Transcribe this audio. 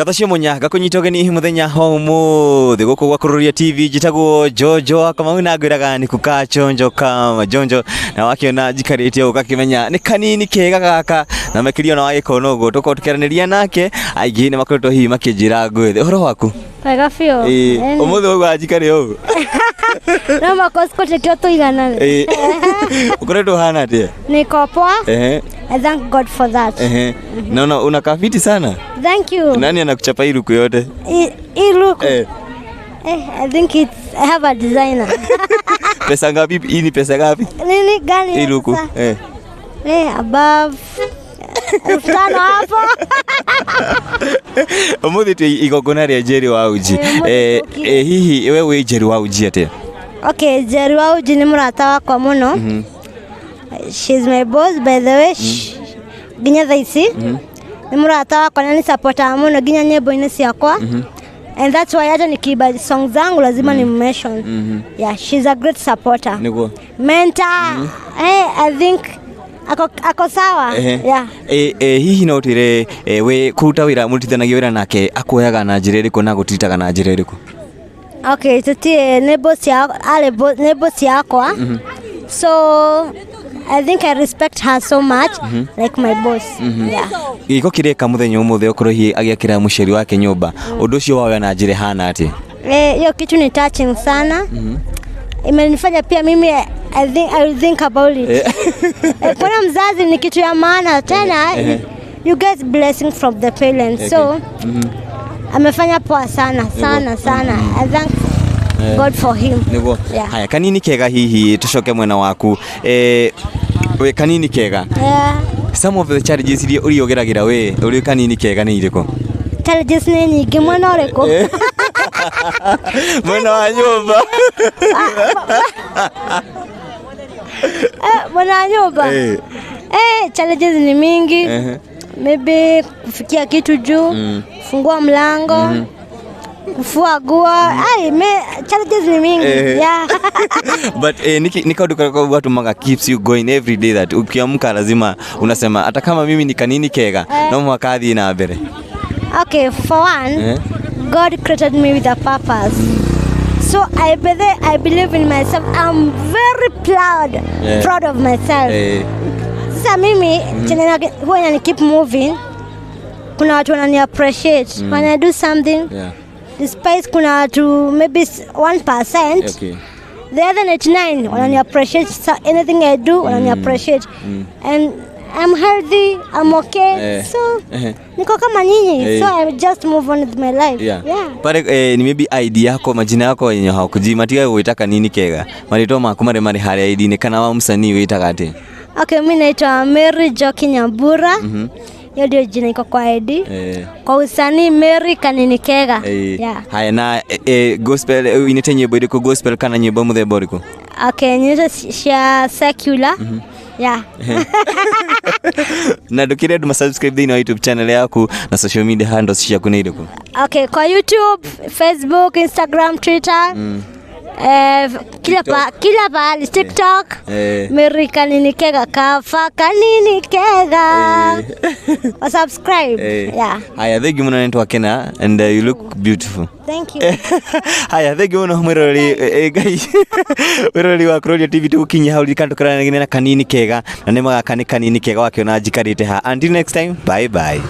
Ngatashia munya gakunyitogeni hi muthenya homo de goko gwakururia TV jitagwo Jojo akama na gwiraga ni kuka chonjo kama jonjo na wakiona jikarite ukakimenya ni kanini kega gaka na makirio na wagiko nogo toko tukeraniria nake aigi ni makoretwo hi makijira ngwethe horo waku Kega fio umuthe wa jikare o na makosko tekio tuigana ukoretwo hana atia niko poa I thank God for that. No, unakafiti sana. Thank you. Nani anakuchapa hii luku yote? Hii luku? I think I have a designer. Pesa ngapi? Hii ni pesa ngapi? Nini gani? Hii luku? Above. Ufutano hapo. Umuthi tu igogona ria Jerry wa uji. Hihi wewe Jerry wa uji ate? Okay, Jerry wa uji ni murata wakwa muno. She's my boss, by the way. Ginya thaisi ni murata wakwa na ni supporter muno ginya nyebo ine ciakwa. And that's why hata nikiba songs zangu lazima ni mention. Yeah, she's a great supporter. Niko mentor. I think ako sawa. Yeah. Hihi no tire we kuruta wira mutithanagia wira nake akuoyaga na njira iriku na gutitaga na njira iriku? Okay, tutie nebo ciakwa. So I think I respect her so much, like my boss. Yeah. Iko kireka muthenya umuthe okorohi agiakira musheri wake nyumba. Undu ucio wawe na njire hana ati? Hiyo kitu ni touching sana. Imenifanya pia mimi I will think about it. Kwa mzazi ni kitu ya maana tena. You get blessing from the parents. So amefanya poa sana. I thank God for him. Niko. Haya, kanini kega hihi tushoke mwena waku. We kanini kega. Some of the challenges uri ogeragira we uri kanini kega ni iriko? Challenges ni nyingi mwena uriko? Mwena wa nyumba. Mwena wa nyumba. Challenges ni mingi. Maybe kufikia kitu juu, fungua mlango. Kufua nguo. Challenges ni mingi. Yeah. But nikaduka kwa watu manga keeps you going every day that ukiamka lazima unasema hata kama mimi ni kanini kega na mwaka hadi na mbele. Okay, for one, God created me with a purpose. So I believe in myself. I'm very proud of myself. Sasa mimi huwa ni keep moving. Kuna watu wanani appreciate when I do something. Despite kuna watu maybe 1%. Okay. The other 99 wanani appreciate anything I do, wanani appreciate. And I'm healthy, I'm okay. So niko kama nyinyi. So I just move on with my life. Yeah. Pare ni maybe ID yako majina yako yenye hakujimatiga uitaka nini kega. Marito makumare mari hari ID ni kana wa msanii uitaka ate? Okay, mimi naitwa Mary Joki Nyambura. Hiyo ndio jina iko kwa ID. Kwa usanii Mary Kanini Kega. Haya na gospel inete nyimbo iriko gospel kana nyimbo muthemba uriko? Okay, nyimbo cia secular. Yeah. Na ndukire ndu subscribe thini wa YouTube channel yaku na social media handles ciaku ni iriko? Okay, kwa YouTube, Facebook, Instagram, Twitter. Kila pahali TikTok. Mary Kanini Kega kafa Kanini Kega. Subscribe. Yeah. Haya, thank you muna nento akena and you look beautiful. Thank you. Haya, thank you muna mwirori guys. Mwirori wa Kugiriirio TV tukinya hauri kandukarana ngine na Kanini Kega na nemaga Kanini Kega wakiona jikarite ha. Until next time, bye bye.